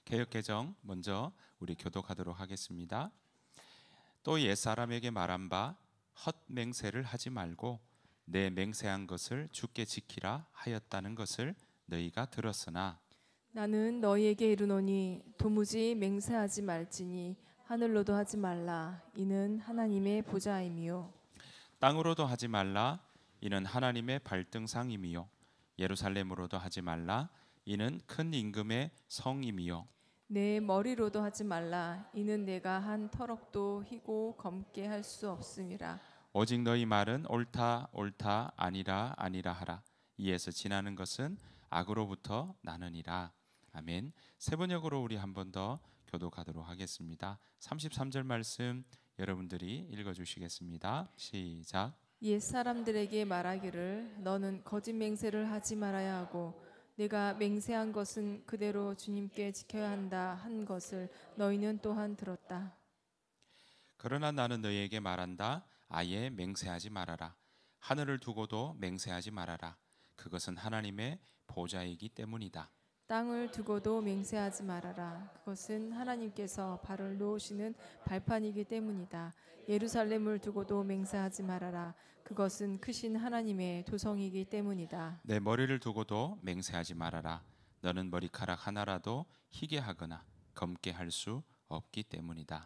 개역개정 먼저 우리 교독하도록 하겠습니다. 또 옛사람에게 말한 바 헛맹세를 하지 말고 내 맹세한 것을 주께 지키라 하였다는 것을 너희가 들었으나 나는 너희에게 이르노니 도무지 맹세하지 말지니 하늘로도 하지 말라. 이는 하나님의 보좌임이요 땅으로도 하지 말라. 이는 하나님의 발등상임이요 예루살렘으로도 하지 말라. 이는 큰 임금의 성임이요 내 머리로도 하지 말라. 이는 내가 한 터럭도 희고 검게 할 수 없음이라. 오직 너희 말은 옳다 옳다 아니라 아니라 하라. 이에서 지나는 것은 악으로부터 나느니라. 아멘. 세 번역으로 우리 한 번 더 교독하도록 하겠습니다. 33절 말씀 여러분들이 읽어주시겠습니다. 시작. 옛 사람들에게 말하기를 너는 거짓 맹세를 하지 말아야 하고 내가 맹세한 것은 그대로 주님께 지켜야 한다 한 것을 너희는 또한 들었다. 그러나 나는 너희에게 말한다. 아예 맹세하지 말아라. 하늘을 두고도 맹세하지 말아라. 그것은 하나님의 보좌이기 때문이다. 땅을 두고도 맹세하지 말아라. 그것은 하나님께서 발을 놓으시는 발판이기 때문이다. 예루살렘을 두고도 맹세하지 말아라. 그것은 크신 하나님의 도성이기 때문이다. 내 머리를 두고도 맹세하지 말아라. 너는 머리카락 하나라도 희게 하거나 검게 할 수 없기 때문이다.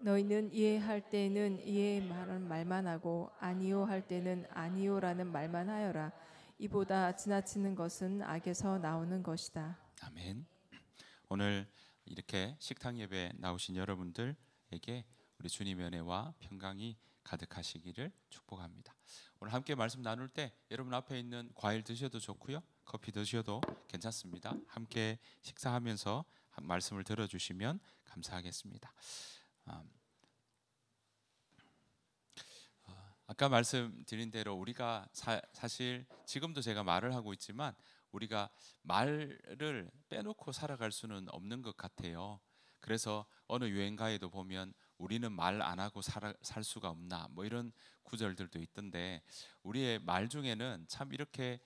너희는 이해할 때는 이해 말만 하고 아니요 할 때는 아니요라는 말만 하여라. 이보다 지나치는 것은 악에서 나오는 것이다. 아멘. 오늘 이렇게 식탁 예배 나오신 여러분들에게 우리 주님의 은혜와 평강이 가득하시기를 축복합니다. 오늘 함께 말씀 나눌 때 여러분 앞에 있는 과일 드셔도 좋고요, 커피 드셔도 괜찮습니다. 함께 식사하면서 말씀을 들어주시면 감사하겠습니다. 아까 말씀드린 대로 우리가 사실 지금도 제가 말을 하고 있지만 우리가 말을 빼놓고 살아갈 수는 없는 것 같아요. 그래서 어느 유행가에도 보면 우리는 말 안 하고 살 수가 없나 뭐 이런 구절들도 있던데 우리의 말 중에는 참 이렇게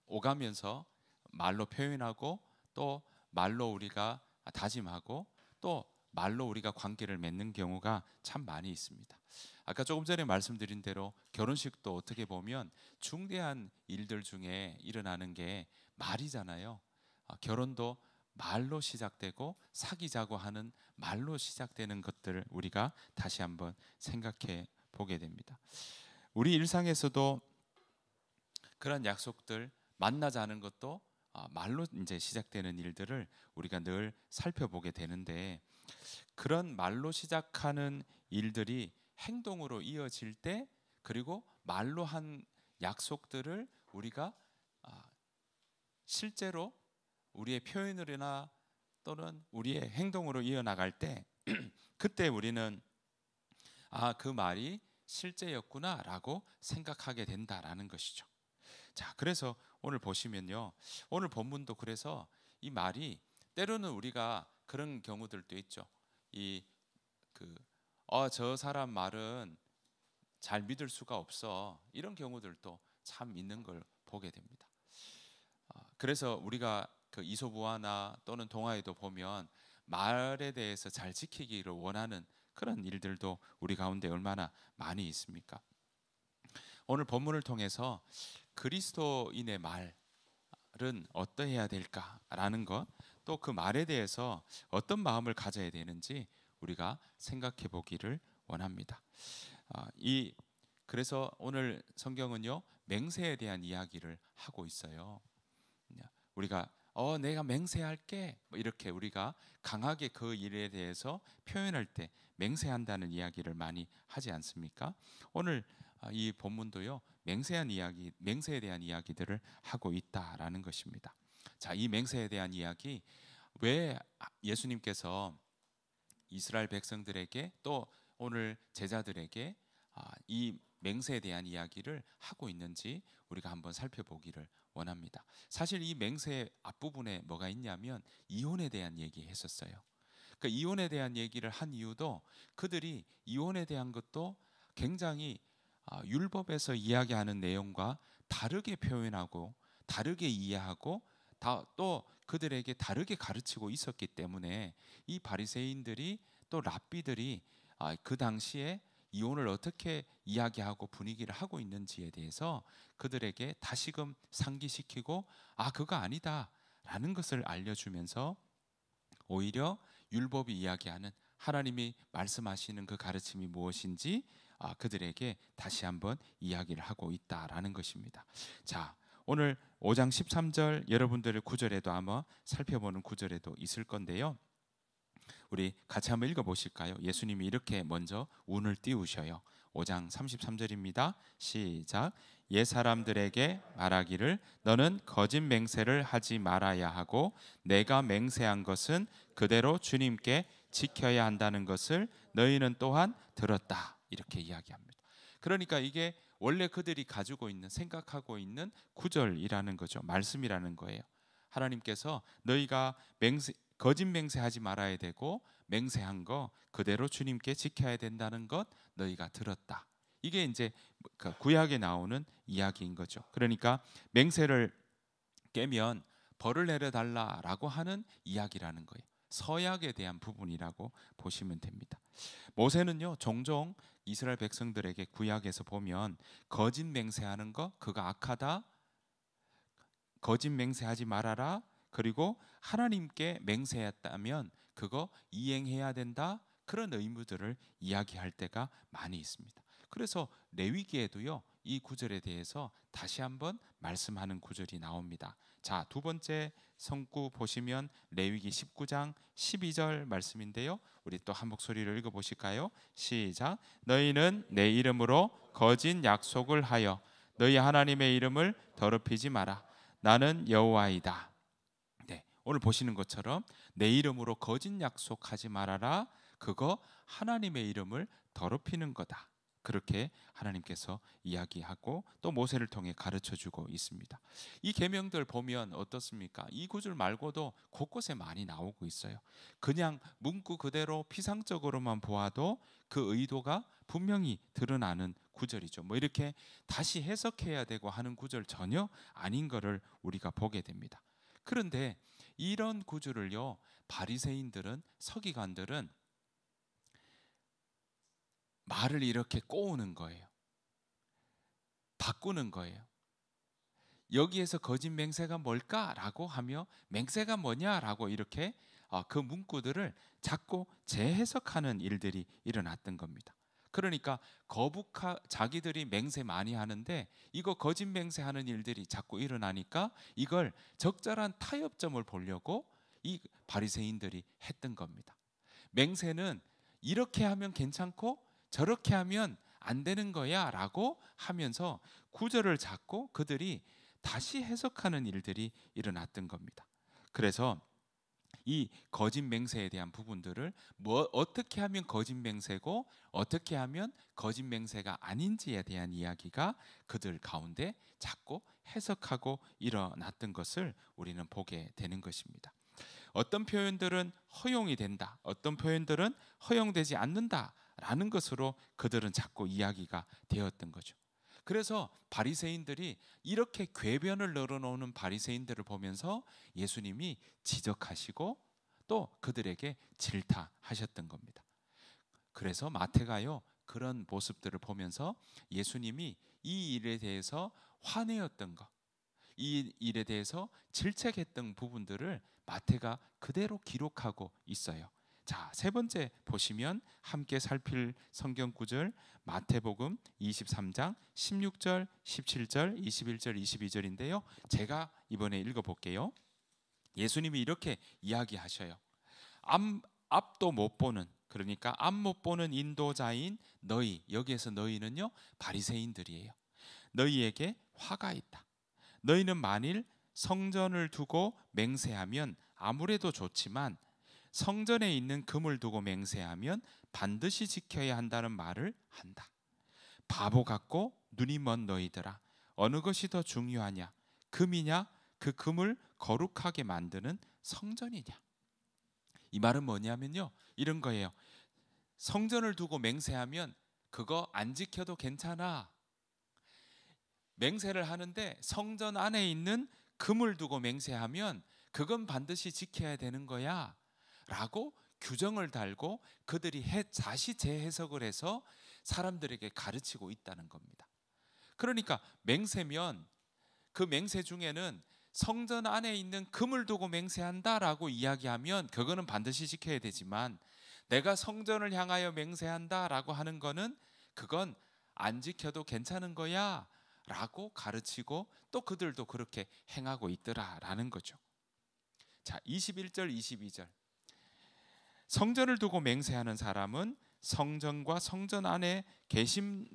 오가면서 말로 표현하고 또 말로 우리가 다짐하고 또 말로 우리가 관계를 맺는 경우가 참 많이 있습니다. 아까 조금 전에 말씀드린 대로 결혼식도 어떻게 보면 중대한 일들 중에 일어나는 게 말이잖아요. 결혼도 말로 시작되고 사귀자고 하는 말로 시작되는 것들을 우리가 다시 한번 생각해 보게 됩니다. 우리 일상에서도 그런 약속들 만나자는 것도 말로 이제 시작되는 일들을 우리가 늘 살펴보게 되는데 그런 말로 시작하는 일들이 행동으로 이어질 때 그리고 말로 한 약속들을 우리가 실제로 우리의 표현으로나 또는 우리의 행동으로 이어나갈 때 그때 우리는 그 말이 실제였구나라고 생각하게 된다라는 것이죠. 자, 그래서 오늘 보시면요, 오늘 본문도 그래서 이 말이 때로는 우리가 그런 경우들도 있죠. 저 사람 말은 잘 믿을 수가 없어. 이런 경우들도 참 있는 걸 보게 됩니다. 그래서 우리가 그 이솝우화나 또는 동화에도 보면 말에 대해서 잘 지키기를 원하는 그런 일들도 우리 가운데 얼마나 많이 있습니까? 오늘 본문을 통해서 그리스도인의 말은 어떠해야 될까라는 것, 또 그 말에 대해서 어떤 마음을 가져야 되는지 우리가 생각해 보기를 원합니다. 그래서 오늘 성경은요, 맹세에 대한 이야기를 하고 있어요. 우리가 내가 맹세할게 이렇게 우리가 강하게 그 일에 대해서 표현할 때 맹세한다는 이야기를 많이 하지 않습니까? 오늘 이 본문도요, 맹세에 대한 이야기들을 하고 있다라는 것입니다. 자, 이 맹세에 대한 이야기, 왜 예수님께서 이스라엘 백성들에게 또 오늘 제자들에게 이 맹세에 대한 이야기를 하고 있는지 우리가 한번 살펴보기를 원합니다. 사실 이 맹세의 앞부분에 뭐가 있냐면 이혼에 대한 얘기 했었어요. 그 이혼에 대한 얘기를 한 이유도 그들이 이혼에 대한 것도 굉장히 율법에서 이야기하는 내용과 다르게 표현하고 다르게 이해하고 또 그들에게 다르게 가르치고 있었기 때문에 이 바리새인들이 또 랍비들이 그 당시에 이혼을 어떻게 이야기하고 분위기를 하고 있는지에 대해서 그들에게 다시금 상기시키고 그거 아니다라는 것을 알려주면서 오히려 율법이 이야기하는 하나님이 말씀하시는 그 가르침이 무엇인지 그들에게 다시 한번 이야기를 하고 있다라는 것입니다. 자, 오늘 5장 13절 여러분들의 구절에도 아마 살펴보는 구절에도 있을 건데요. 우리 같이 한번 읽어보실까요? 예수님이 이렇게 먼저 운을 띄우셔요. 5장 33절입니다. 시작. 옛 사람들에게 말하기를 너는 거짓 맹세를 하지 말아야 하고 내가 맹세한 것은 그대로 주님께 지켜야 한다는 것을 너희는 또한 들었다. 이렇게 이야기합니다. 그러니까 이게 원래 그들이 가지고 있는 생각하고 있는 구절이라는 거죠. 말씀이라는 거예요. 하나님께서 너희가 거짓 맹세하지 말아야 되고 맹세한 거 그대로 주님께 지켜야 된다는 것 너희가 들었다. 이게 이제 구약에 나오는 이야기인 거죠. 그러니까 맹세를 깨면 벌을 내려달라라고 하는 이야기라는 거예요. 서약에 대한 부분이라고 보시면 됩니다. 모세는요 종종 이스라엘 백성들에게 구약에서 보면 거짓 맹세하는 거 그거 악하다, 거짓 맹세하지 말아라, 그리고 하나님께 맹세했다면 그거 이행해야 된다, 그런 의무들을 이야기할 때가 많이 있습니다. 그래서 레위기에도요 이 구절에 대해서 다시 한번 말씀하는 구절이 나옵니다. 자, 두 번째 성구 보시면 레위기 19장 12절 말씀인데요. 우리 또 한 목소리를 읽어보실까요? 시작. 너희는 내 이름으로 거짓 약속을 하여 너희 하나님의 이름을 더럽히지 마라. 나는 여호와이다. 네, 오늘 보시는 것처럼 내 이름으로 거짓 약속하지 말아라. 그거 하나님의 이름을 더럽히는 거다. 그렇게 하나님께서 이야기하고 또 모세를 통해 가르쳐주고 있습니다. 이 계명들 보면 어떻습니까? 이 구절 말고도 곳곳에 많이 나오고 있어요. 그냥 문구 그대로 피상적으로만 보아도 그 의도가 분명히 드러나는 구절이죠. 뭐 이렇게 다시 해석해야 되고 하는 구절 전혀 아닌 것을 우리가 보게 됩니다. 그런데 이런 구절을요 바리새인들은, 서기관들은 말을 이렇게 꼬우는 거예요. 바꾸는 거예요. 여기에서 거짓 맹세가 뭘까라고 하며 맹세가 뭐냐라고 이렇게 그 문구들을 자꾸 재해석하는 일들이 일어났던 겁니다. 그러니까 자기들이 맹세 많이 하는데 이거 거짓 맹세하는 일들이 자꾸 일어나니까 이걸 적절한 타협점을 보려고 이 바리새인들이 했던 겁니다. 맹세는 이렇게 하면 괜찮고 저렇게 하면 안 되는 거야 라고 하면서 구절을 잡고 그들이 다시 해석하는 일들이 일어났던 겁니다. 그래서 이 거짓 맹세에 대한 부분들을 어떻게 하면 거짓 맹세고 어떻게 하면 거짓 맹세가 아닌지에 대한 이야기가 그들 가운데 자꾸 해석하고 일어났던 것을 우리는 보게 되는 것입니다. 어떤 표현들은 허용이 된다, 어떤 표현들은 허용되지 않는다 라는 것으로 그들은 자꾸 이야기가 되었던 거죠. 그래서 바리새인들이 이렇게 궤변을 늘어놓는 바리새인들을 보면서 예수님이 지적하시고 또 그들에게 질타하셨던 겁니다. 그래서 마태가요 그런 모습들을 보면서 예수님이 이 일에 대해서 화내었던 것, 이 일에 대해서 질책했던 부분들을 마태가 그대로 기록하고 있어요. 자, 세 번째 보시면 함께 살필 성경 구절 마태복음 23장 16절, 17절, 21절, 22절인데요. 제가 이번에 읽어볼게요. 예수님이 이렇게 이야기하셔요. 앞도 못 보는, 그러니까 앞 못 보는 인도자인 너희, 여기에서 너희는요 바리새인들이에요. 너희에게 화가 있다. 너희는 만일 성전을 두고 맹세하면 아무래도 좋지만 성전에 있는 금을 두고 맹세하면 반드시 지켜야 한다는 말을 한다. 바보 같고 눈이 먼 너희들아, 어느 것이 더 중요하냐? 금이냐? 그 금을 거룩하게 만드는 성전이냐? 이 말은 뭐냐면요, 이런 거예요. 성전을 두고 맹세하면 그거 안 지켜도 괜찮아. 맹세를 하는데 성전 안에 있는 금을 두고 맹세하면 그건 반드시 지켜야 되는 거야 라고 규정을 달고 그들이 다시 재해석을 해서 사람들에게 가르치고 있다는 겁니다. 그러니까 맹세면 그 맹세 중에는 성전 안에 있는 금을 두고 맹세한다라고 이야기하면 그거는 반드시 지켜야 되지만, 내가 성전을 향하여 맹세한다라고 하는 거는 그건 안 지켜도 괜찮은 거야 라고 가르치고 또 그들도 그렇게 행하고 있더라라는 거죠. 자, 21절 22절. 성전을 두고 맹세하는 사람은 성전과 성전 안에 계신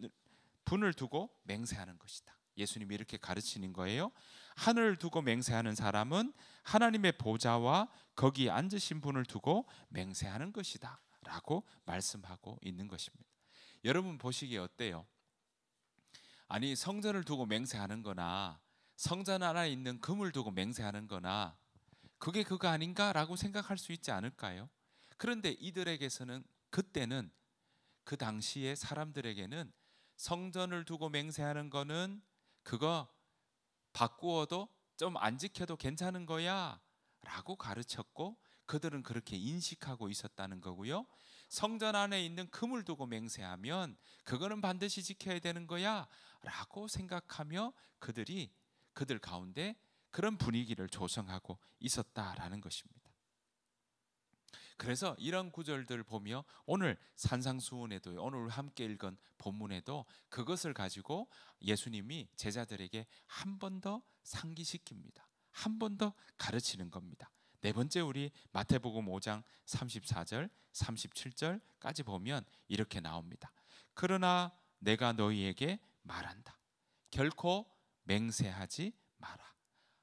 분을 두고 맹세하는 것이다. 예수님이 이렇게 가르치는 거예요. 하늘을 두고 맹세하는 사람은 하나님의 보좌와 거기 앉으신 분을 두고 맹세하는 것이다 라고 말씀하고 있는 것입니다. 여러분 보시기에 어때요? 아니, 성전을 두고 맹세하는 거나 성전 안에 있는 금을 두고 맹세하는 거나 그게 그거 아닌가 라고 생각할 수 있지 않을까요? 그런데 이들에게서는, 그때는, 그 당시에 사람들에게는 성전을 두고 맹세하는 거는 그거 바꾸어도 좀 안 지켜도 괜찮은 거야 라고 가르쳤고 그들은 그렇게 인식하고 있었다는 거고요. 성전 안에 있는 금을 두고 맹세하면 그거는 반드시 지켜야 되는 거야 라고 생각하며 그들 가운데 그런 분위기를 조성하고 있었다라는 것입니다. 그래서 이런 구절들을 보며 오늘 산상수훈에도, 오늘 함께 읽은 본문에도 그것을 가지고 예수님이 제자들에게 한 번 더 상기시킵니다. 한 번 더 가르치는 겁니다. 네 번째, 우리 마태복음 5장 34절 37절까지 보면 이렇게 나옵니다. 그러나 내가 너희에게 말한다. 결코 맹세하지 마라.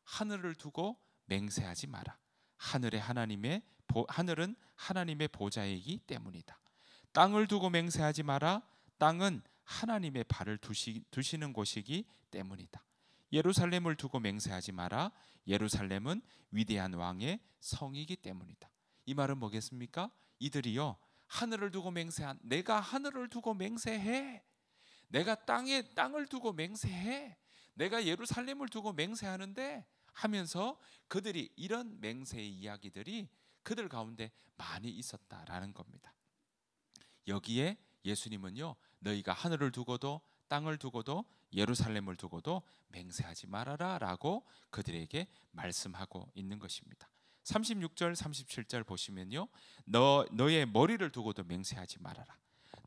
하늘을 두고 맹세하지 마라. 하늘은 하나님의 보좌이기 때문이다. 땅을 두고 맹세하지 마라. 땅은 하나님의 발을 두시는 곳이기 때문이다. 예루살렘을 두고 맹세하지 마라. 예루살렘은 위대한 왕의 성이기 때문이다. 이 말은 뭐겠습니까? 이들이요, 하늘을 두고 내가 하늘을 두고 맹세해. 내가 땅을 두고 맹세해. 내가 예루살렘을 두고 맹세하는데 하면서 그들이 이런 맹세의 이야기들이 그들 가운데 많이 있었다라는 겁니다. 여기에 예수님은요, 너희가 하늘을 두고도 땅을 두고도 예루살렘을 두고도 맹세하지 말아라 라고 그들에게 말씀하고 있는 것입니다. 36절 37절 보시면요, 너의 머리를 두고도 맹세하지 말아라.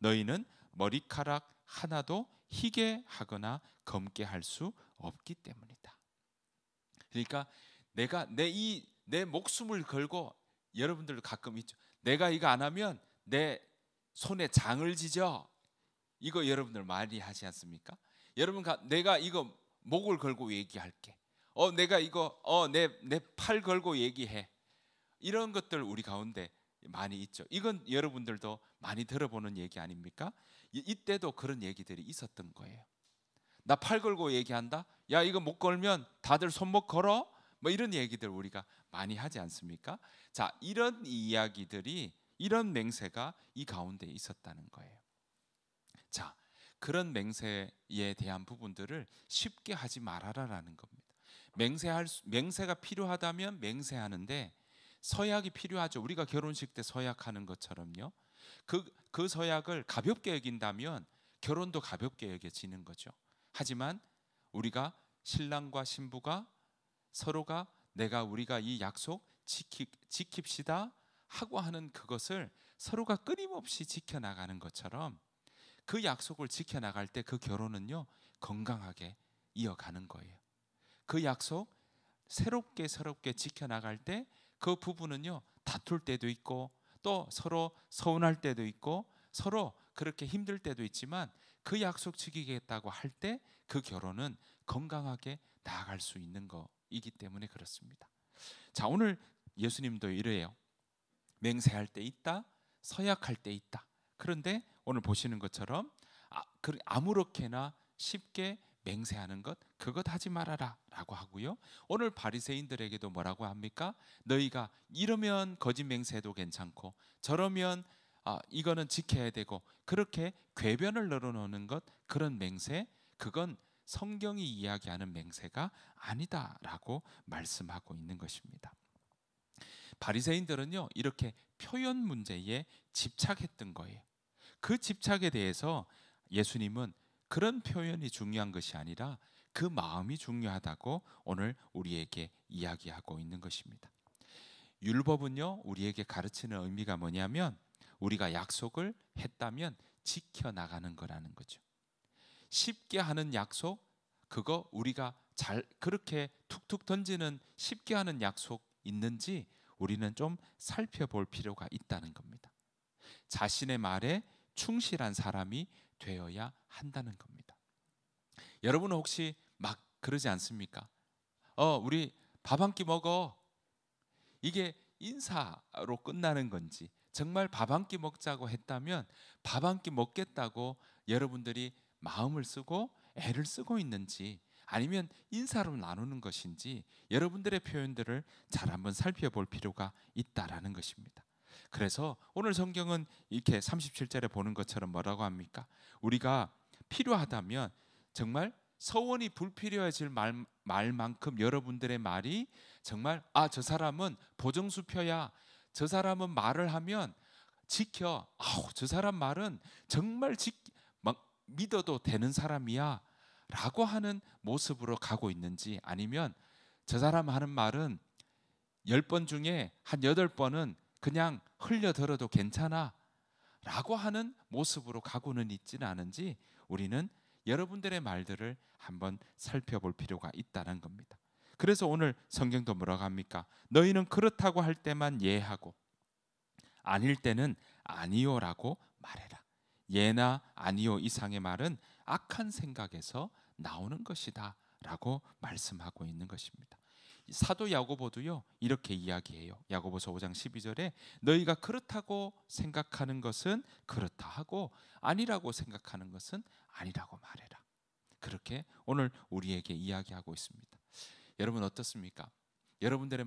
너희는 머리카락 하나도 희게 하거나 검게 할 수 없기 때문이다. 그러니까 내가 내 목숨을 걸고, 여러분들도 가끔 있죠. 내가 이거 안 하면 내 손에 장을 지져. 이거 여러분들 많이 하지 않습니까? 여러분, 내가 이거 목을 걸고 얘기할게. 내가 이거 내 팔 걸고 얘기해. 이런 것들 우리 가운데 많이 있죠. 이건 여러분들도 많이 들어보는 얘기 아닙니까? 이때도 그런 얘기들이 있었던 거예요. 나 팔 걸고 얘기한다. 야, 이거 목 걸면 다들 손목 걸어. 뭐 이런 얘기들 우리가 많이 하지 않습니까? 자, 이런 이야기들이, 이런 맹세가 이 가운데 있었다는 거예요. 자, 그런 맹세에 대한 부분들을 쉽게 하지 말아라라는 겁니다. 맹세가 필요하다면 맹세하는데 서약이 필요하죠. 우리가 결혼식 때 서약하는 것처럼요. 그 서약을 가볍게 여긴다면 결혼도 가볍게 여겨지는 거죠. 하지만 우리가 신랑과 신부가 서로가 우리가 이 약속 지킵시다 하고 하는 그것을 서로가 끊임없이 지켜나가는 것처럼 그 약속을 지켜나갈 때 그 결혼은요, 건강하게 이어가는 거예요. 그 약속 새롭게 지켜나갈 때 그 부부는요, 다툴 때도 있고 또 서로 서운할 때도 있고 서로 그렇게 힘들 때도 있지만 그 약속 지키겠다고 할 때 그 결혼은 건강하게 나아갈 수 있는 거이기 때문에 그렇습니다. 자, 오늘 예수님도 이래요. 맹세할 때 있다, 서약할 때 있다. 그런데 오늘 보시는 것처럼 아무렇게나 쉽게 맹세하는 것, 그것 하지 말아라 라고 하고요. 오늘 바리새인들에게도 뭐라고 합니까? 너희가 이러면 거짓 맹세해도 괜찮고 저러면 이거는 지켜야 되고, 그렇게 궤변을 늘어놓는 것, 그런 맹세, 그건 성경이 이야기하는 맹세가 아니다라고 말씀하고 있는 것입니다. 바리새인들은요, 이렇게 표현 문제에 집착했던 거예요. 그 집착에 대해서 예수님은 그런 표현이 중요한 것이 아니라 그 마음이 중요하다고 오늘 우리에게 이야기하고 있는 것입니다. 율법은요, 우리에게 가르치는 의미가 뭐냐면 우리가 약속을 했다면 지켜나가는 거라는 거죠. 쉽게 하는 약속, 그거 우리가 잘 그렇게 툭툭 던지는 쉽게 하는 약속 있는지 우리는 좀 살펴볼 필요가 있다는 겁니다. 자신의 말에 충실한 사람이 되어야 한다는 겁니다. 여러분은 혹시 막 그러지 않습니까? 우리 밥 한 끼 먹어. 이게 인사로 끝나는 건지, 정말 밥 한 끼 먹자고 했다면 밥 한 끼 먹겠다고 여러분들이 마음을 쓰고 애를 쓰고 있는지, 아니면 인사로 나누는 것인지 여러분들의 표현들을 잘 한번 살펴볼 필요가 있다라는 것입니다. 그래서 오늘 성경은 이렇게 37절에 보는 것처럼 뭐라고 합니까? 우리가 필요하다면 정말 서원이 불필요해질 말만큼 여러분들의 말이 정말 저 사람은 보정수표야, 저 사람은 말을 하면 지켜, 저 사람 말은 정말 막 믿어도 되는 사람이야 라고 하는 모습으로 가고 있는지, 아니면 저 사람 하는 말은 10번 중에 한 8번은 그냥 흘려들어도 괜찮아 라고 하는 모습으로 가고는 있지는 않은지 우리는 여러분들의 말들을 한번 살펴볼 필요가 있다는 겁니다. 그래서 오늘 성경도 뭐라고 합니까? 너희는 그렇다고 할 때만 예하고 아닐 때는 아니요라고 말해라. 예나 아니요 이상의 말은 악한 생각에서 나오는 것이다 라고 말씀하고 있는 것입니다. 사도 야고보도요 이렇게 이야기해요. 야고보서 5장 12절에 너희가 그렇다고 생각하는 것은 그렇다 하고 아니라고 생각하는 것은 아니라고 말해라. 그렇게 오늘 우리에게 이야기하고 있습니다. 여러분 어떻습니까? 여러분들의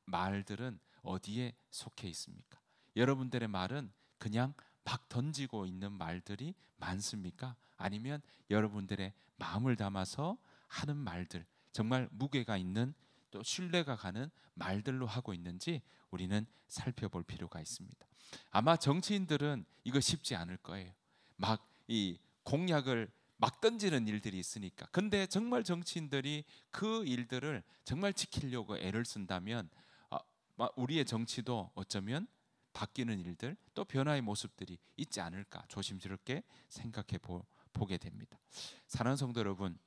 말들은 어디에 속해 있습니까? 여러분들의 말은 그냥 막 던지고 있는 말들이 많습니까? 아니면 여러분들의 마음을 담아서 하는 말들, 정말 무게가 있는 또 신뢰가 가는 말들로 하고 있는지 우리는 살펴볼 필요가 있습니다. 아마 정치인들은 이거 쉽지 않을 거예요. 막 이 공약을 막 던지는 일들이 있으니까. 근데 정말 정치인들이 그 일들을 정말 지키려고 애를 쓴다면 우리의 정치도 어쩌면 바뀌는 일들, 또 변화의 모습들이 있지 않을까 조심스럽게 생각해 보게 됩니다. 사랑하는 성도 여러분,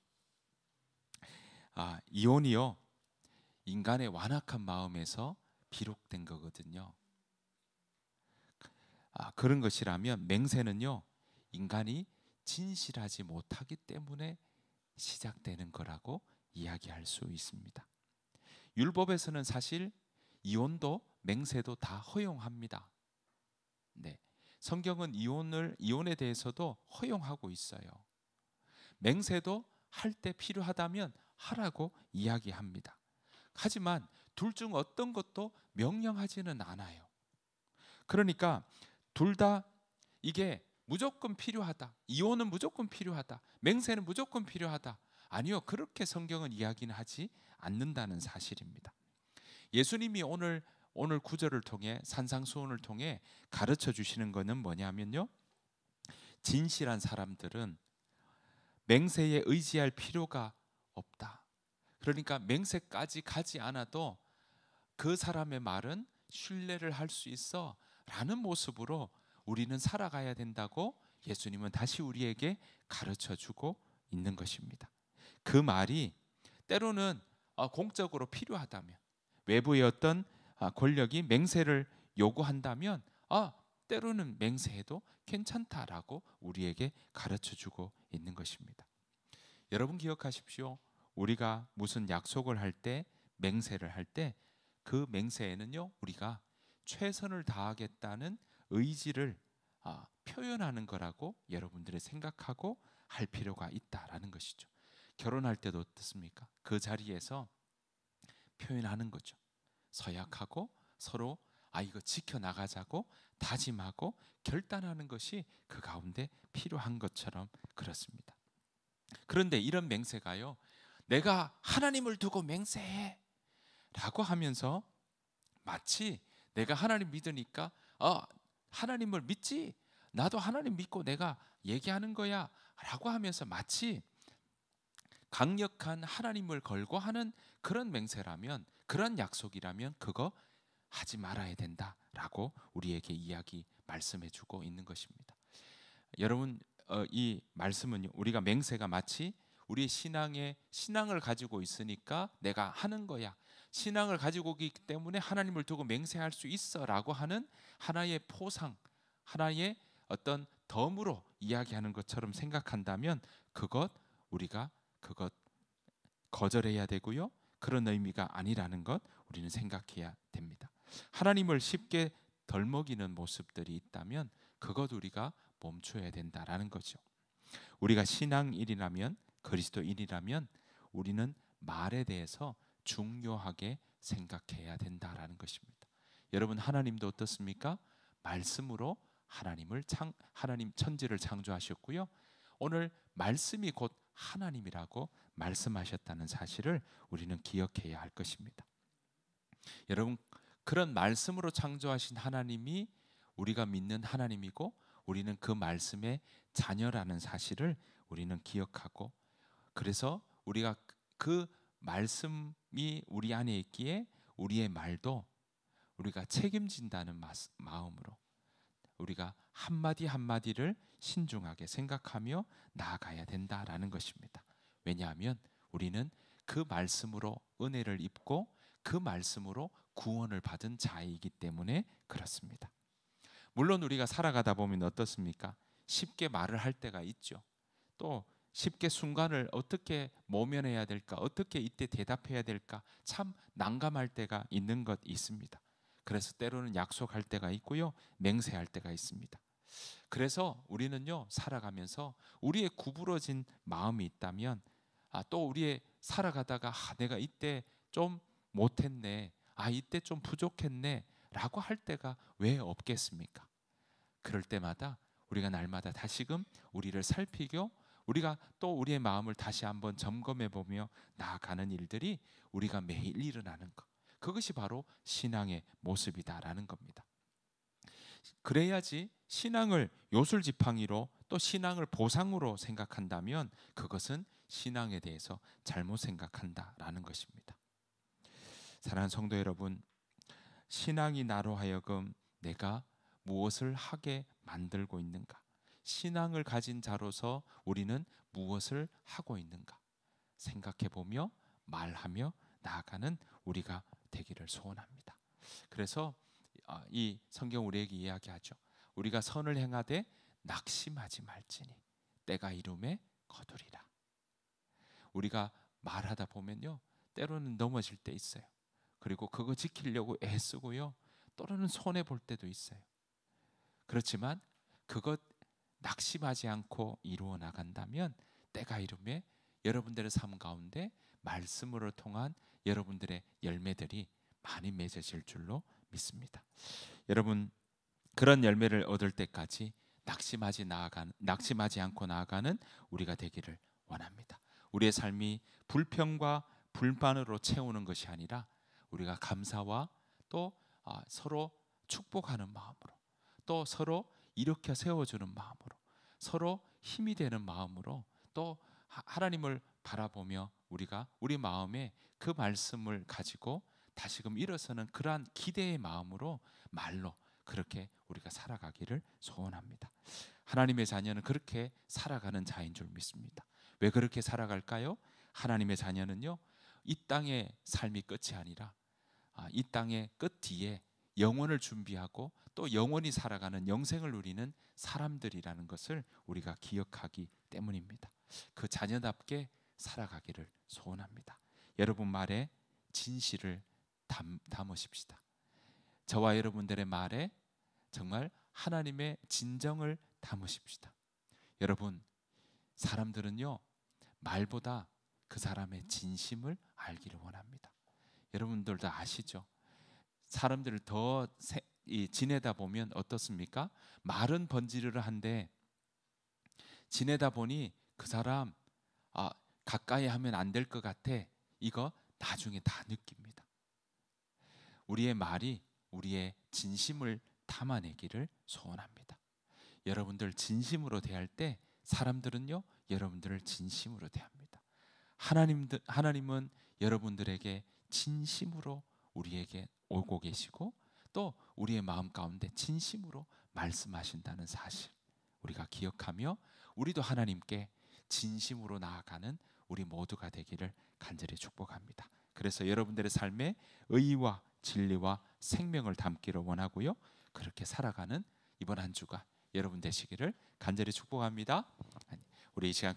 이혼이요 인간의 완악한 마음에서 비롯된 거거든요. 그런 것이라면 맹세는요 인간이 진실하지 못하기 때문에 시작되는 거라고 이야기할 수 있습니다. 율법에서는 사실 이혼도 맹세도 다 허용합니다. 네, 성경은 이혼에 대해서도 허용하고 있어요. 맹세도 할 때 필요하다면 하라고 이야기합니다. 하지만 둘 중 어떤 것도 명령하지는 않아요. 그러니까 둘 다 이게 무조건 필요하다, 이혼은 무조건 필요하다, 맹세는 무조건 필요하다, 아니요, 그렇게 성경은 이야기는 하지 않는다는 사실입니다. 예수님이 오늘 구절을 통해 산상수훈을 통해 가르쳐 주시는 것은 뭐냐면요, 진실한 사람들은 맹세에 의지할 필요가 없다. 그러니까 맹세까지 가지 않아도 그 사람의 말은 신뢰를 할 수 있어 라는 모습으로 우리는 살아가야 된다고 예수님은 다시 우리에게 가르쳐 주고 있는 것입니다. 그 말이 때로는 공적으로 필요하다면, 외부의 어떤 권력이 맹세를 요구한다면 때로는 맹세해도 괜찮다라고 우리에게 가르쳐 주고 있는 것입니다. 여러분 기억하십시오. 우리가 무슨 약속을 할 때, 맹세를 할 때 그 맹세에는요 우리가 최선을 다하겠다는 의지를 표현하는 거라고 여러분들이 생각하고 할 필요가 있다라는 것이죠. 결혼할 때도 어떻습니까? 그 자리에서 표현하는 거죠. 서약하고 서로 이거 지켜나가자고 다짐하고 결단하는 것이 그 가운데 필요한 것처럼 그렇습니다. 그런데 이런 맹세가요, 내가 하나님을 두고 맹세해 라고 하면서 마치 내가 하나님 믿으니까 하나님을 믿지, 나도 하나님 믿고 내가 얘기하는 거야 라고 하면서 마치 강력한 하나님을 걸고 하는 그런 맹세라면, 그런 약속이라면 그거 하지 말아야 된다라고 우리에게 이야기 말씀해 주고 있는 것입니다. 여러분, 이 말씀은 우리가 맹세가 마치 우리의 신앙을 가지고 있으니까 내가 하는 거야, 신앙을 가지고 있기 때문에 하나님을 두고 맹세할 수 있어라고 하는 하나의 포상, 하나의 어떤 덤으로 이야기하는 것처럼 생각한다면 우리가 그것 거절해야 되고요, 그런 의미가 아니라는 것 우리는 생각해야 됩니다. 하나님을 쉽게 덜먹이는 모습들이 있다면 그것 우리가 멈춰야 된다라는 거죠. 우리가 신앙인이라면, 그리스도인이라면 우리는 말에 대해서 중요하게 생각해야 된다라는 것입니다. 여러분, 하나님도 어떻습니까? 말씀으로 하나님 천지를 창조하셨고요, 오늘 말씀이 곧 하나님이라고 말씀하셨다는 사실을 우리는 기억해야 할 것입니다. 여러분, 그런 말씀으로 창조하신 하나님이 우리가 믿는 하나님이고 우리는 그 말씀의 자녀라는 사실을 우리는 기억하고, 그래서 우리가 그 말씀이 우리 안에 있기에 우리의 말도 우리가 책임진다는 마음으로 우리가 한마디 한마디를 신중하게 생각하며 나아가야 된다라는 것입니다. 왜냐하면 우리는 그 말씀으로 은혜를 입고 그 말씀으로 구원을 받은 자이기 때문에 그렇습니다. 물론 우리가 살아가다 보면 어떻습니까? 쉽게 말을 할 때가 있죠. 또 쉽게 순간을 어떻게 모면해야 될까, 어떻게 이때 대답해야 될까, 참 난감할 때가 있는 것 있습니다. 그래서 때로는 약속할 때가 있고요, 맹세할 때가 있습니다. 그래서 우리는요, 살아가면서 우리의 구부러진 마음이 있다면, 또 우리의 살아가다가 내가 이때 좀 못했네, 이때 좀 부족했네 라고 할 때가 왜 없겠습니까? 그럴 때마다 우리가 날마다 다시금 우리를 살피고 우리가 또 우리의 마음을 다시 한번 점검해 보며 나아가는 일들이 우리가 매일 일어나는 것, 그것이 바로 신앙의 모습이다라는 겁니다. 그래야지 신앙을 요술지팡이로 또 신앙을 보상으로 생각한다면 그것은 신앙에 대해서 잘못 생각한다라는 것입니다. 사랑하는 성도 여러분, 신앙이 나로 하여금 내가 무엇을 하게 만들고 있는가, 신앙을 가진 자로서 우리는 무엇을 하고 있는가 생각해 보며 말하며 나아가는 우리가 되기를 소원합니다. 그래서 이 성경 우리에게 이야기하죠. 우리가 선을 행하되 낙심하지 말지니 때가 이름에 거두리라. 우리가 말하다 보면요, 때로는 넘어질 때 있어요. 그리고 그거 지키려고 애쓰고요, 때로는 손해 볼 때도 있어요. 그렇지만 그것 낙심하지 않고 이루어 나간다면 때가 이름에 여러분들의 삶 가운데 말씀으로 통한 여러분들의 열매들이 많이 맺어질 줄로 믿습니다. 여러분, 그런 열매를 얻을 때까지 낙심하지 않고 나아가는 우리가 되기를 원합니다. 우리의 삶이 불평과 불만으로 채우는 것이 아니라 우리가 감사와 또 서로 축복하는 마음으로, 또 서로 일으켜 세워주는 마음으로, 서로 힘이 되는 마음으로, 또 하나님을 바라보며 우리가 우리 마음에 그 말씀을 가지고 다시금 일어서는 그러한 기대의 마음으로 말로 그렇게 우리가 살아가기를 소원합니다. 하나님의 자녀는 그렇게 살아가는 자인 줄 믿습니다. 왜 그렇게 살아갈까요? 하나님의 자녀는요, 이 땅의 삶이 끝이 아니라 이 땅의 끝 뒤에 영원을 준비하고 또 영원히 살아가는 영생을 누리는 사람들이라는 것을 우리가 기억하기 때문입니다. 그 자녀답게 살아가기를 소원합니다. 여러분 말에 진실을 담으십시다. 저와 여러분들의 말에 정말 하나님의 진정을 담으십시다. 여러분, 사람들은요, 말보다 그 사람의 진심을 알기를 원합니다. 여러분들도 아시죠? 사람들을 더 지내다 보면 어떻습니까? 말은 번지르르 한데 지내다 보니 그 사람 가까이 하면 안 될 것 같아. 이거 나중에 다 느낍니다. 우리의 말이 우리의 진심을 담아내기를 소원합니다. 여러분들 진심으로 대할 때 사람들은요, 여러분들을 진심으로 대합니다. 하나님은 여러분들에게 진심으로 우리에게 오고 계시고 또 우리의 마음 가운데 진심으로 말씀하신다는 사실 우리가 기억하며 우리도 하나님께 진심으로 나아가는 우리 모두가 되기를 간절히 축복합니다. 그래서 여러분들의 삶에 의와 진리와 생명을 담기를 원하고요. 그렇게 살아가는 이번 한 주가 여러분 되시기를 간절히 축복합니다. 우리 이 시간